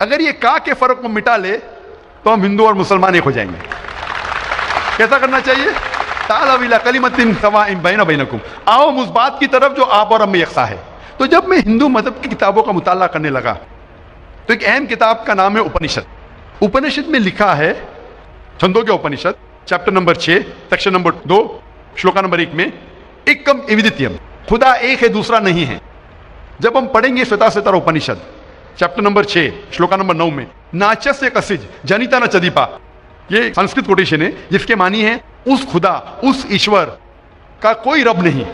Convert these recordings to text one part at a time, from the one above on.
اگر یہ کا کے فرق کو مٹا لے تو ہم ہندو اور مسلمان ایک ہو جائیں گے. کیسا کرنا چاہیے؟ تعالوا الی کلمۃ سواء بین بینکم، آؤ ہم اس بات کی طرف جو آپ اور ہم میں یکساں ہے. تو جب میں ہندو مذہب کی کتابوں کا مطالعہ کرنے لگا تو ایک اہم کتاب کا نام ہے اپنشد. اپنشد میں لکھا ہے، Chandogya Upanishad chapter number 6 section number 2 shloka number 1 میں ایکم ایودیتیم، خدا ایک ہے دوسرا نہیں ہے. جب ہم پڑھیں گے Shvetashvatara Upanishad chapter number 6 shloka number 9 میں ناچس کسج جنیتا نہ چدیپا، یہ سنسکرت کوٹیشن ہے جس کے معنی ہے اس خدا، اس ایشور کا کوئی رب نہیں،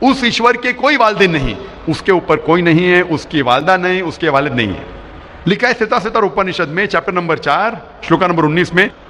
اس ایشور کے کوئی والدین نہیں، اس کے اوپر کوئی نہیں ہے، اس کی والدہ نہیں، اس کے والد نہیں ہے. لکھا ہے شویتا سوتر اپنشد میں چیپٹر نمبر 4 شلوکا نمبر 19 میں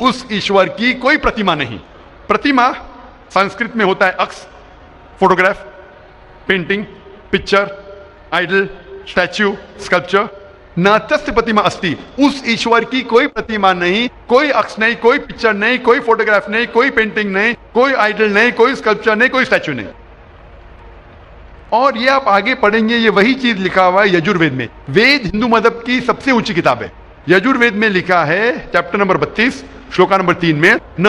اس ایشور کی کوئی پرتیما نہیں. پرتیما سنسکرت میں ہوتا ہے اکس، photograph, painting, picture, idol, statue, sculpture. ناتسیہ پرتیما استی، اس ایشور کی کوئی پرتیما نہیں، کوئی عکس نہیں، کوئی پکچر نہیں، کوئی فوٹوگراف نہیں، کوئی پینٹنگ نہیں، کوئی آئیڈل نہیں، کوئی اسکلپچر نہیں، کوئی اسٹیچو نہیں. اور یہ آپ آگے پڑھیں گے یہ وہی چیز لکھا ہوا ہے یجوروید میں. وید ہندو مذہب کی سب سے اونچی کتاب ہے. یجوروید میں لکھا ہے چیپٹر نمبر 32 شلوکا نمبر 3 میں نہ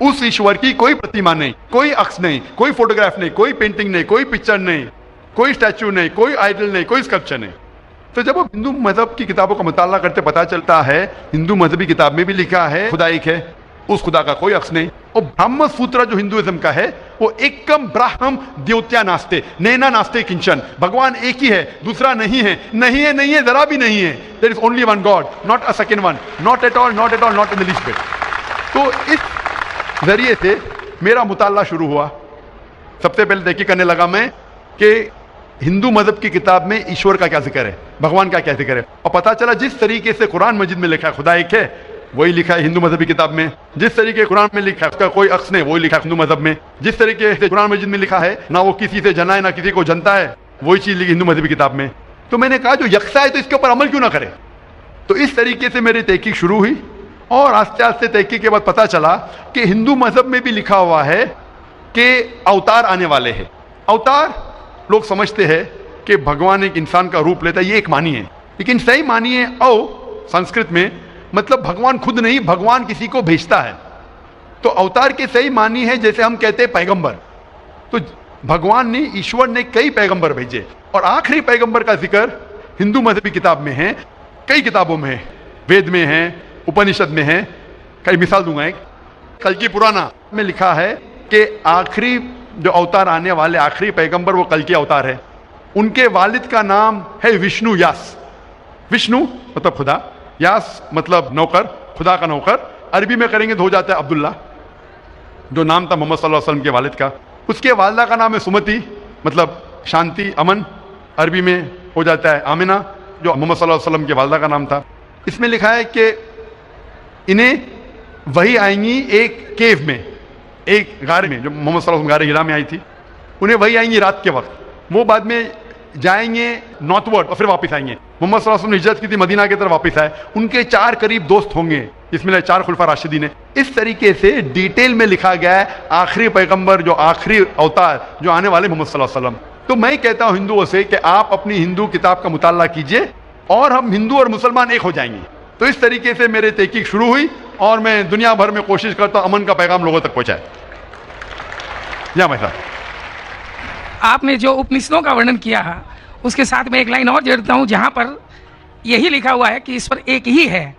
اس ایشور کی کوئی پرتیما نہیں، کوئی عکس نہیں، کوئی فوٹوگراف نہیں، کوئی پینٹنگ نہیں، کوئی پکچر نہیں، کوئی اسٹیچو نہیں، کوئی آئیڈل نہیں، کوئی اسکلپچر نہیں. تو جب ہم ہندو مذہب کی کتابوں کا مطالعہ کرتے پتہ چلتا ہے ہندو مذہبی کتاب میں بھی لکھا ہے خدا ایک ہے، اس خدا کا کوئی عکس نہیں. اور برہم سوتر جو ہندوازم کا ہے وہ ایکم براہم دیوتیا ناستے نینا ناستے کنچن، بھگوان ایک ہی ہے دوسرا نہیں ہے، نہیں ہے نہیں ہے ذرا بھی نہیں ہے. There is only one God, not a second one, not at all, not at all, not in the least but. تو اس ذریعے سے میرا مطالعہ شروع ہوا. سب سے پہلے تحقیق کرنے لگا میں کہ ہندو مذہب کی کتاب میں ایشور کا کیا ذکر ہے، بھگوان کا کیا ذکر ہے. اور پتہ چلا جس طریقے سے قرآن مجید میں لکھا ہے خدا ایک ہے وہی لکھا ہے ہندو مذہبی کتاب میں. جس طریقے قرآن میں لکھا ہے اس کا کوئی عکس نہیں وہی لکھا ہے ہندو مذہب میں. جس طریقے سے قرآن مجید میں لکھا ہے نہ وہ کسی سے جنا ہے نہ کسی کو جنتا ہے وہی چیز لکھی ہندو مذہبی کتاب میں. تو میں نے کہا جو یکساں ہے تو اس کے اوپر عمل کیوں نہ کرے. تو اس طریقے سے میری تحقیق شروع ہوئی اور آہستہ آہستہ تحقیق کے بعد پتہ چلا کہ ہندو مذہب میں بھی لکھا ہوا ہے کہ اوتار آنے والے ہیں. اوتار لوگ سمجھتے ہیں کہ بھگوان ایک انسان کا روپ لیتا ہے، یہ ایک معنی ہے، لیکن صحیح معنی ہے او سنسکرت میں مطلب بھگوان خود نہیں، بھگوان کسی کو بھیجتا ہے. تو اوتار کے صحیح معنی ہے جیسے ہم کہتے ہیں پیغمبر. تو بھگوان نے ایشور نے کئی پیغمبر بھیجے اور آخری پیغمبر کا ذکر ہندو مذہبی کتاب میں ہے، کئی کتابوں میں ہے، وید میں ہے، اپنشد میں ہے. کئی مثال دوں گا. ایک کلکی پرانا میں لکھا ہے کہ آخری جو اوتار آنے والے آخری پیغمبر وہ کلکی اوتار ہے. ان کے والد کا نام ہے وشنو یاس. وشنو مطلب خدا، یاس مطلب نوکر، خدا کا نوکر. عربی میں کریں گے تو ہو جاتا ہے عبداللہ، جو نام تھا محمد صلی اللہ علیہ وسلم کے والد کا. اس کے والدہ کا نام ہے سمتی مطلب شانتی امن، عربی میں ہو جاتا ہے آمنہ جو محمد صلی اللہ علیہ وسلم کے والدہ کا نام تھا. اس میں لکھا ہے کہ انہیں وہی آئیں گی ایک کیو میں، ایک غار میں، جو محمد صلی اللہ علیہ وسلم غار ہرا میں آئی تھی. انہیں وہی آئیں گی رات کے وقت، وہ بعد میں جائیں گے نارتھ ورڈ اور پھر واپس آئیں گے. محمد صلی اللہ علیہ وسلم نے ہجرت کی تھی مدینہ کی طرف واپس آئے. ان کے 4 قریب دوست ہوں گے جس میں 4 خلفاء راشدین ہیں. اس طریقے سے ڈیٹیل میں لکھا گیا ہے آخری پیغمبر جو آخری اوتار جو آنے والے محمد صلی اللہ علیہ وسلم. تو میں کہتا ہوں ہندوؤں سے کہ آپ اپنی ہندو کتاب کا مطالعہ کیجئے اور ہم ہندو اور مسلمان ایک ہو جائیں گے. تو اس طریقے سے میرے تحقیق شروع ہوئی اور میں دنیا بھر میں کوشش کرتا ہوں امن کا پیغام لوگوں تک پہنچائے. یا میں صاحب آپ نے جو اپنشدوں کا ورنن کیا ہے اس کے ساتھ میں ایک لائن اور جوڑتا ہوں جہاں پر یہی لکھا ہوا ہے کہ ایشور ایک ہی ہے.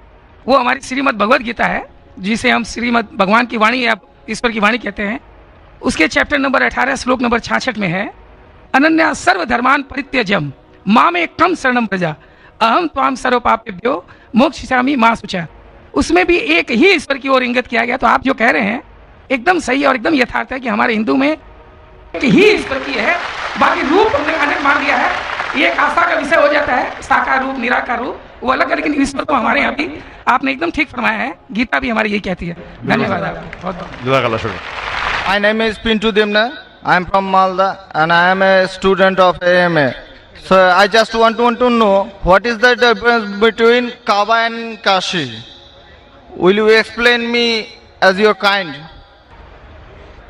وہ ہماری شریمد بھگوت گیتا ہے جسے ہم شریمد بھگوان کی وانی یا ایشور کی وانی کہتے ہیں. اس کے چیپٹر نمبر 18 شلوک نمبر 66 میں ہے اننیا سرو دھرمان پریتیجم مام ایکم شرنم پرجا اہم توام سرو پاپیبھیو موکشیسامی ما شوچا. اس میں بھی ایک ہی ایشور کی اور انگت کیا گیا. تو آپ جو کہہ رہے ہیں ایک دم صحیح اور ایک دم یتھارتھ ہے کہ ہمارے ہندو میں ایک ہی ایشور کی ہے، باقی روپ ہم نے انیک مان دیا ہے. یہ ایک آستھا کا وشے ہو جاتا ہے، ساکار روپ نراکار روپ وہ الگ ہے، لیکن ایشور کو ہمارے یہاں بھی آپ نے ایک دم ٹھیک فرمایا ہے. گیتا بھی ہماری یہی کہتی ہے. دھنیہ واد آپ کا بہت بہت. جزاک اللہ شکریہ. My name is Pintu Demna. I am from Malda and I am a student of AMA. So I just want to know what is the difference between Kaaba and Kashi. Will you explain me as your kind?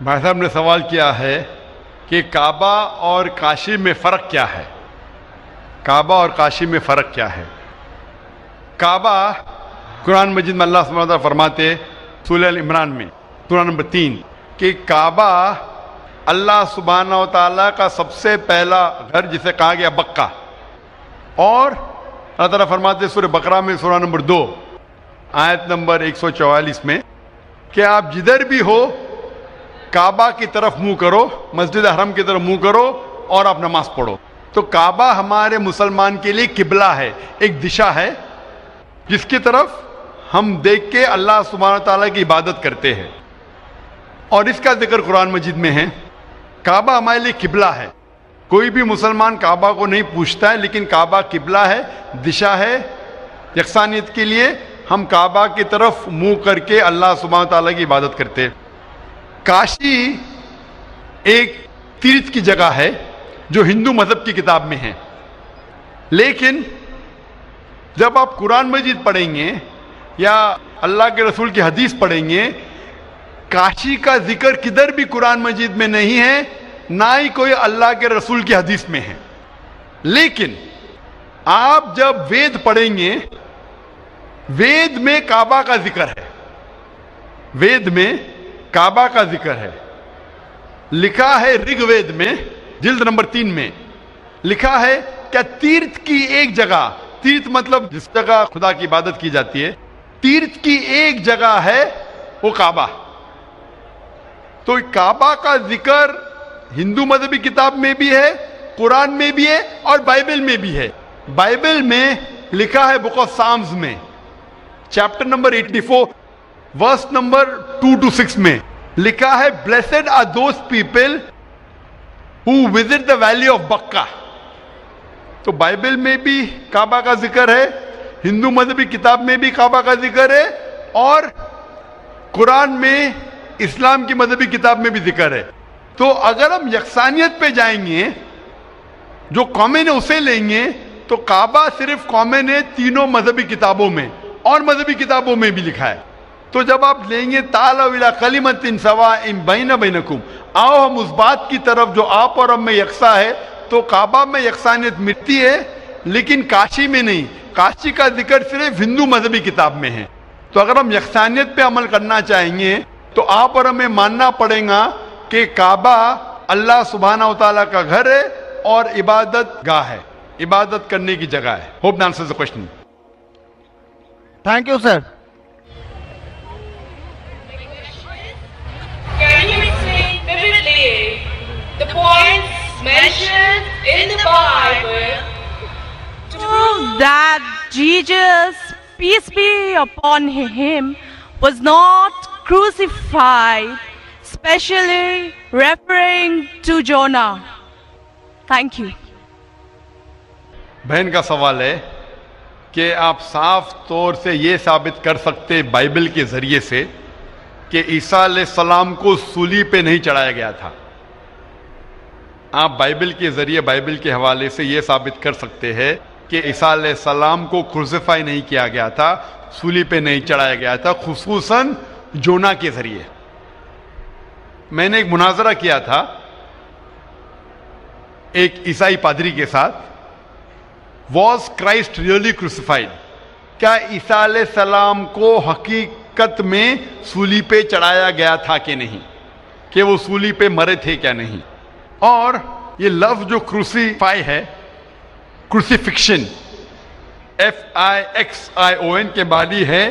بھائی صاحب نے سوال کیا ہے کہ کعبہ اور کاشی میں فرق کیا ہے. کعبہ اور کاشی میں فرق کیا ہے؟ کعبہ قرآن مجید میں اللہ سبحانہ وتعالیٰ فرماتے سورہ عمران میں سورہ نمبر 3 کہ کعبہ اللہ سبحانہ و تعالیٰ کا سب سے پہلا گھر جسے کہا گیا بکہ. اور اللہ تعالیٰ فرماتے سورہ بقرہ میں سورہ نمبر 2 آیت نمبر 144 میں کہ آپ جدھر بھی ہو کعبہ کی طرف منہ کرو، مسجد حرم کی طرف منہ کرو اور آپ نماز پڑھو. تو کعبہ ہمارے مسلمان کے لیے قبلہ ہے، ایک دشا ہے جس کی طرف ہم دیکھ کے اللہ سبحانہ تعالیٰ کی عبادت کرتے ہیں، اور اس کا ذکر قرآن مجید میں ہے. کعبہ ہمارے لیے قبلہ ہے. کوئی بھی مسلمان کعبہ کو نہیں پوچھتا ہے، لیکن کعبہ قبلہ ہے، دشا ہے یکسانیت کے لیے. ہم کعبہ کی طرف منہ کر کے اللہ سبحانہ تعالیٰ کی عبادت کرتے ہیں. کاشی ایک تیرتھ کی جگہ ہے جو ہندو مذہب کی کتاب میں ہے، لیکن جب آپ قرآن مجید پڑھیں گے یا اللہ کے رسول کی حدیث پڑھیں گے، کاشی کا ذکر کدھر بھی قرآن مجید میں نہیں ہے، نہ ہی کوئی اللہ کے رسول کی حدیث میں ہے. لیکن آپ جب وید پڑھیں گے، وید میں کعبہ کا ذکر ہے. وید میں کعبہ کا ذکر ہے. لکھا ہے رگ وید میں جلد نمبر 3 میں لکھا ہے کہ تیرتھ کی ایک جگہ، تیرتھ مطلب جس جگہ خدا کی عبادت کی جاتی ہے، تیرتھ کی ایک جگہ ہے وہ کعبہ. تو کعبہ کا ذکر ہندو مذہبی کتاب میں بھی ہے، قرآن میں بھی ہے اور بائبل میں بھی ہے. بائبل میں لکھا ہے بک آف سامز میں chapter number 84 verse number 2 to 6 میں لکھا ہے blessed are those people who visit the valley of Bakka. تو بائبل میں بھی کعبہ کا ذکر ہے، ہندو مذہبی کتاب میں بھی کعبہ کا ذکر ہے، اور قرآن میں اسلام کی مذہبی کتاب میں بھی ذکر ہے. تو اگر ہم یکسانیت پہ جائیں گے، جو کامن ہے اسے لیں گے، تو کعبہ صرف کامن ہے تینوں مذہبی کتابوں میں، اور مذہبی کتابوں میں بھی لکھا ہے. تو جب آپ لیں گے تعالوا الی کلمۃ سواء بین بینکم، آؤ ہم اس بات کی طرف جو آپ اور ہم میں یکساں ہے، تو کعبہ میں یکسانیت ملتی ہے لیکن کاشی میں نہیں. کاشی کا ذکر صرف ہندو مذہبی کتاب میں ہے. تو اگر ہم یکسانیت پہ عمل کرنا چاہیں گے تو آپ اور ہمیں ماننا پڑے گا کہ کعبہ اللہ سبحانہ و تعالیٰ کا گھر ہے اور عبادت گاہ ہے، عبادت کرنے کی جگہ ہے. Hope answers the question. Thank you, sir. Can you explain vividly the points mentioned in the Bible to prove that Jesus, peace be upon him, was not crucified, especially referring to Jonah? Thank you. بہن کا سوال ہے کہ آپ صاف طور سے یہ ثابت کر سکتے بائبل کے ذریعے سے کہ عیسیٰ علیہ السلام کو صلیب پہ نہیں چڑھایا گیا تھا. آپ بائبل کے ذریعے، بائبل کے حوالے سے یہ ثابت کر سکتے ہیں کہ عیسیٰ علیہ السلام کو کروسیفائی نہیں کیا گیا تھا، صلیب پہ نہیں چڑھایا گیا تھا، خصوصاً جونا کے ذریعے. میں نے ایک مناظرہ کیا تھا ایک عیسائی پادری کے ساتھ. Was Christ really crucified؟ کیا عیسیٰ علیہ السلام کو حقیقت میں صلیب پہ چڑھایا گیا تھا کہ نہیں، کہ وہ صلیب پہ مرے تھے کیا نہیں. اور یہ لفظ جو کروسیفائی ہے، کروسیفکشن FIXION کے معنی ہے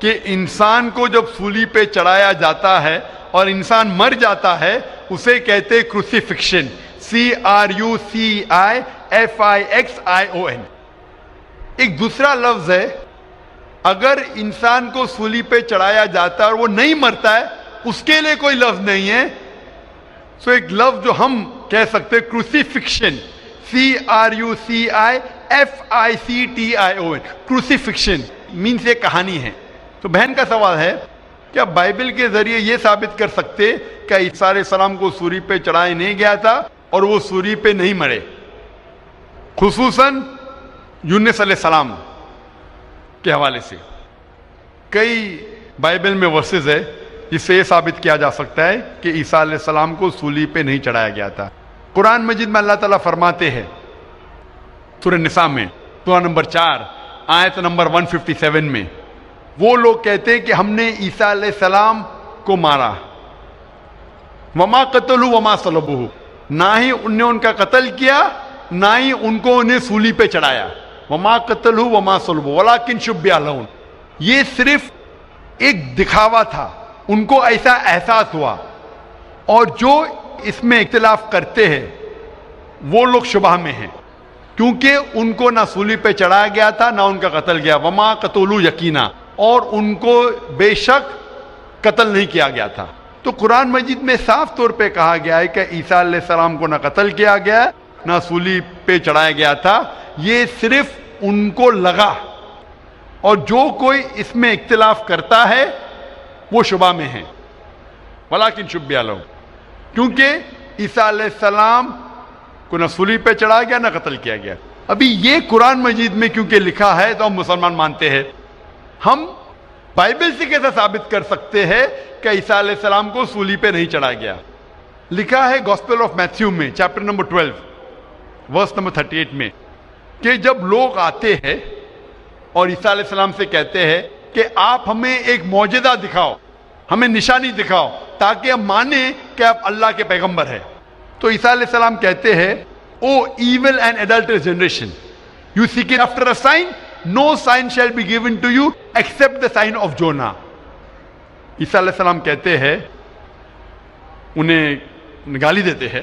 کہ انسان کو جب صلیب پہ چڑھایا جاتا ہے اور انسان مر جاتا ہے اسے کہتے کروسیفکشن. CRUCIFIXION. ایک دوسرا لفظ ہے اگر انسان کو صلیب پہ چڑھایا جاتا ہے اور وہ نہیں مرتا ہے، اس کے لیے کوئی لفظ نہیں ہے. سو ایک لفظ جو ہم کہہ سکتے کروسیفکشن، CRUCIFICTION. کروسیفکشن مینس یہ کہانی ہے. تو بہن کا سوال ہے کیا بائبل کے ذریعے یہ ثابت کر سکتے کہ عیسیٰ علیہ السلام کو صلیب پہ چڑھایا نہیں گیا تھا اور وہ صلیب پہ نہیں مرے، خصوصاً یونس علیہ السلام کے حوالے سے. کئی بائبل میں ورسز ہے جس سے یہ ثابت کیا جا سکتا ہے کہ عیسیٰ علیہ السلام کو صلیب پہ نہیں چڑھایا گیا تھا. قرآن مجید میں اللہ تعالیٰ فرماتے ہیں سورہ نساء میں سورہ نمبر 4 آیت نمبر 157 میں، وہ لوگ کہتے ہیں کہ ہم نے عیسیٰ علیہ السلام کو مارا، وما قتلوا وما صلبوہ، نہ ہی ان نے ان کا قتل کیا نہ ہی ان کو انہیں سولی پہ چڑھایا، وما قتلوا وما صلبوہ ولکن شبہ لہم، یہ صرف ایک دکھاوا تھا، ان کو ایسا احساس ہوا، اور جو اس میں اختلاف کرتے ہیں وہ لوگ شبہ میں ہیں، کیونکہ ان کو نہ سولی پہ چڑھایا گیا تھا نہ ان کا قتل گیا، وما قتلوا یقینا، اور ان کو بے شک قتل نہیں کیا گیا تھا۔ تو قرآن مجید میں صاف طور پہ کہا گیا ہے کہ عیسیٰ علیہ السلام کو نہ قتل کیا گیا نہ سولی پہ چڑھایا گیا تھا، یہ صرف ان کو لگا، اور جو کوئی اس میں اختلاف کرتا ہے وہ شبہ میں ہے، ولیکن شبہ لہم، کیونکہ عیسیٰ علیہ السلام کو نہ سولی پہ چڑھایا گیا نہ قتل کیا گیا۔ ابھی یہ قرآن مجید میں کیونکہ لکھا ہے تو ہم مسلمان مانتے ہیں، ہم بائبل سے کیسے ثابت کر سکتے ہیں کہ عیسیٰ علیہ السلام کو سولی پہ نہیں چڑھایا گیا؟ لکھا ہے گاسپل آف میتھیو میں چیپٹر نمبر 12 ورس نمبر 38 میں کہ جب لوگ آتے ہیں اور عیسیٰ علیہ السلام سے کہتے ہیں کہ آپ ہمیں ایک معجزہ دکھاؤ، ہمیں نشانی دکھاؤ تاکہ ہم مانیں کہ آپ اللہ کے پیغمبر ہیں، تو عیسیٰ علیہ السلام کہتے ہیں O evil and adulterous generation you seek after a sign no sign shall be given to you except the sign of Jonah۔ عیسیٰ علیہ السلام کہتے ہیں، انہیں گالی دیتے ہیں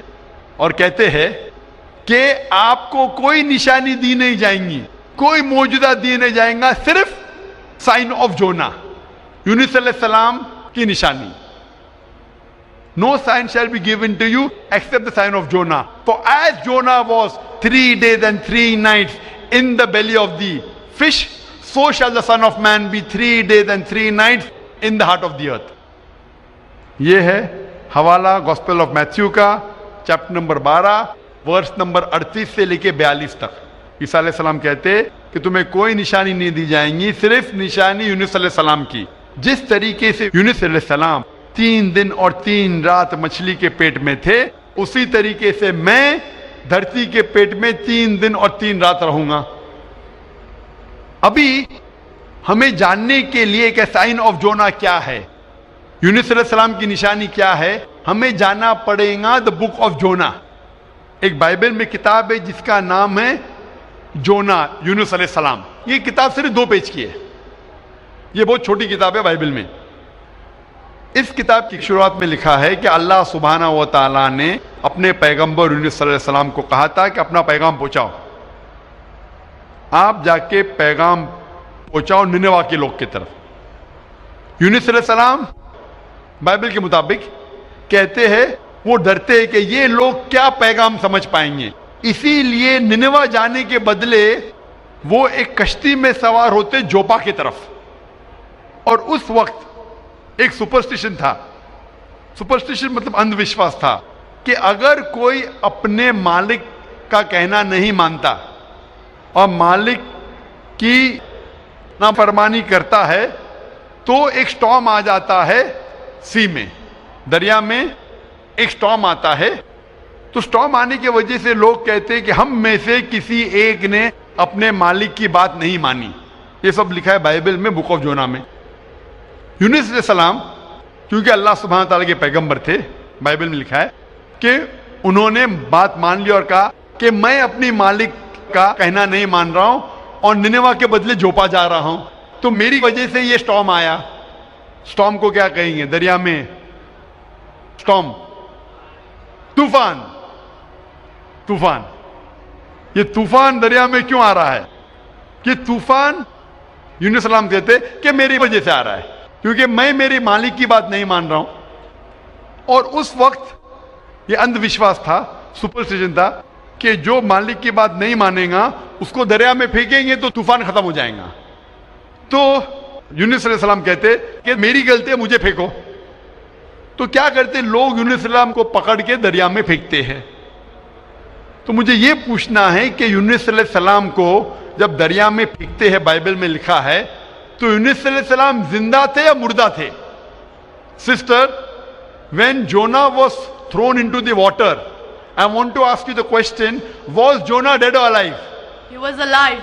اور کہتے ہیں کہ آپ کو کوئی نشانی دی نہیں جائیں گی، کوئی معجزہ دی نہیں جائیں گا، صرف سائن آف جونا، یونس علیہ السلام کی نشانی۔ No sign shall be given to you except the sign of Jonah. For as Jonah was 3 days and 3 nights in the belly of the fish, so shall the Son of Man be 3 days and 3 nights in the heart of the earth۔ یہ ہے حوالہ gospel of Matthew کا chapter number 12 verse number 38 سے لے کے 42 تک۔ عیسیٰ علیہ السلام کہتے کہ تمہیں کوئی نشانی نہیں دی جائیں گی، صرف نشانی یونس علیہ السلام کی۔ جس طریقے سے یونس علیہ السلام 3 دن اور 3 رات مچھلی کے پیٹ میں تھے، اسی طریقے سے میں دھرتی کے پیٹ میں 3 دن اور 3 رات رہوں گا۔ ابھی ہمیں جاننے کے لیے کہ سائن آف جونا کیا ہے، یونس علیہ السلام کی نشانی کیا ہے، ہمیں جانا پڑے گا دا بک آف جونا۔ ایک بائبل میں کتاب ہے جس کا نام ہے جونا، یونس علیہ السلام۔ یہ کتاب صرف 2 پیج کی ہے، یہ بہت چھوٹی کتاب ہے بائبل میں۔ اس کتاب کی شروعات میں لکھا ہے کہ اللہ سبحانہ و تعالیٰ نے اپنے پیغمبر یونس علیہ السلام کو کہا تھا کہ اپنا پیغام پہنچاؤ، آپ جا کے پیغام پہنچاؤ نینوا کے لوگ کی طرف۔ یونس علیہ السلام بائبل کے مطابق کہتے ہیں وہ ڈرتے ہیں کہ یہ لوگ کیا پیغام سمجھ پائیں گے، اسی لیے نینوا جانے کے بدلے وہ ایک کشتی میں سوار ہوتے جوپا کی طرف۔ اور اس وقت ایک سپرسٹیشن تھا، سپرسٹیشن مطلب اندھ وشواس تھا کہ اگر کوئی اپنے مالک کا کہنا نہیں مانتا اور مالک کی نافرمانی کرتا ہے تو ایک سٹارم آ جاتا ہے، سی میں، دریا میں ایک سٹارم آتا ہے۔ تو سٹارم آنے کی وجہ سے لوگ کہتے ہیں کہ ہم میں سے کسی ایک نے اپنے مالک کی بات نہیں مانی۔ یہ سب لکھا ہے بائبل میں بک آف جونا میں۔ یونس علیہ السلام کیونکہ اللہ سبحانہ تعالیٰ کے پیغمبر تھے، بائبل میں لکھا ہے کہ انہوں نے بات مان لی اور کہا کہ میں اپنی مالک کا کہنا نہیں مان رہا ہوں اور نینوا کے بدلے جوپا جا رہا ہوں، تو میری وجہ سے یہ سٹارم آیا۔ سٹارم کو کیا کہیں گے دریا میں؟ سٹارم، طوفان۔ طوفان، یہ طوفان دریا میں کیوں آ رہا ہے؟ کہ طوفان یونس علیہ السلام کہتے کہ میری وجہ سے آ رہا ہے، کیونکہ میں میری مالک کی بات نہیں مان رہا ہوں۔ اور اس وقت یہ اندھ وشواس تھا، سپرسٹیشن تھا کہ جو مالک کی بات نہیں مانے گا اس کو دریا میں پھینکیں گے تو طوفان ختم ہو جائے گا۔ تو یونس علیہ السلام کہتے کہ میری غلطی ہے، مجھے پھینکو۔ تو کیا کرتے لوگ؟ یونس علیہ السلام کو پکڑ کے دریا میں پھینکتے ہیں۔ تو مجھے یہ پوچھنا ہے کہ یونس علیہ السلام کو جب دریا میں پھینکتے ہیں، بائبل میں لکھا ہے، تو یونس علیہ السلام زندہ تھے یا مردہ تھے؟ Sister, when Jonah was thrown into the water I want to ask you the question, was Jonah dead or alive? He was alive.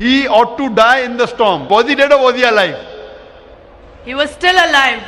He ought to die in the storm. Was he dead or was he alive? He was still alive.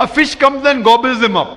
A fish comes and gobbles him up.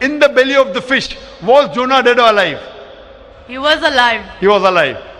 In the belly of the fish, was Jonah dead or alive? He was alive. He was alive.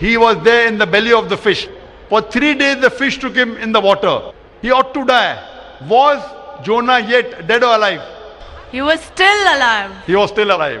he was there in the belly of the fish. For 3 days the fish took him in the water. He ought to die. Was Jonah yet dead or alive? He was still alive. He was still alive.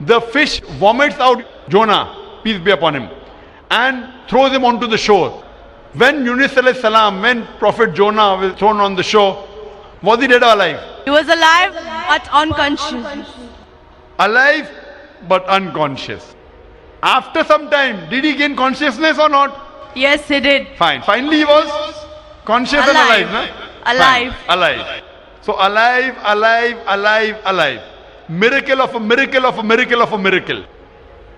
The fish vomits out Jonah, peace be upon him, and throws him onto the shore. When Yunus alayhi salam, when Prophet Jonah was thrown on the shore, was he dead or alive? He was alive but unconscious. Alive but unconscious. After some time, did he gain consciousness or not? Yes, he did. Fine. Finally he was conscious and alive. Alive. Na? Alive. Fine. Alive. So alive, alive, alive, alive. Miracle of a miracle of a miracle of a miracle.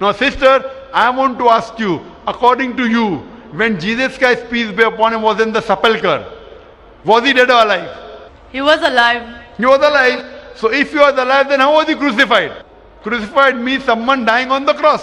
Now sister, I want to ask you, according to you, when Jesus Christ, peace be upon him, was in the sepulcher, was he dead or alive? He was alive. He was alive. So if he was alive, then how was he crucified? Crucified means someone dying on the cross.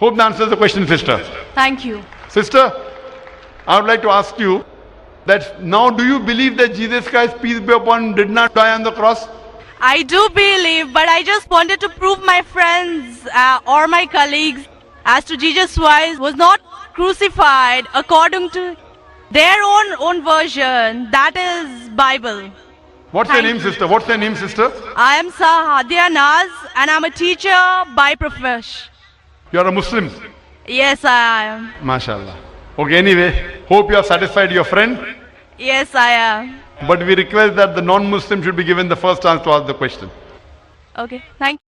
Hope that answers the question, sister. Thank you. Sister, I would like to ask you that now do you believe that Jesus Christ, peace be upon him, did not die on the cross? I do believe, but I just wanted to prove my friends or my colleagues as to Jesus Christ was not crucified according to their own version, that is Bible. What's your name, sister? What's your name, sister? I am Sahadia Naz and I'm a teacher by profession. You are a Muslim. Yes, I am. MashaAllah. Okay, anyway, hope you have satisfied your friend. Yes, I am. But we request that the non-Muslim should be given the first chance to ask the question. Okay, thank you.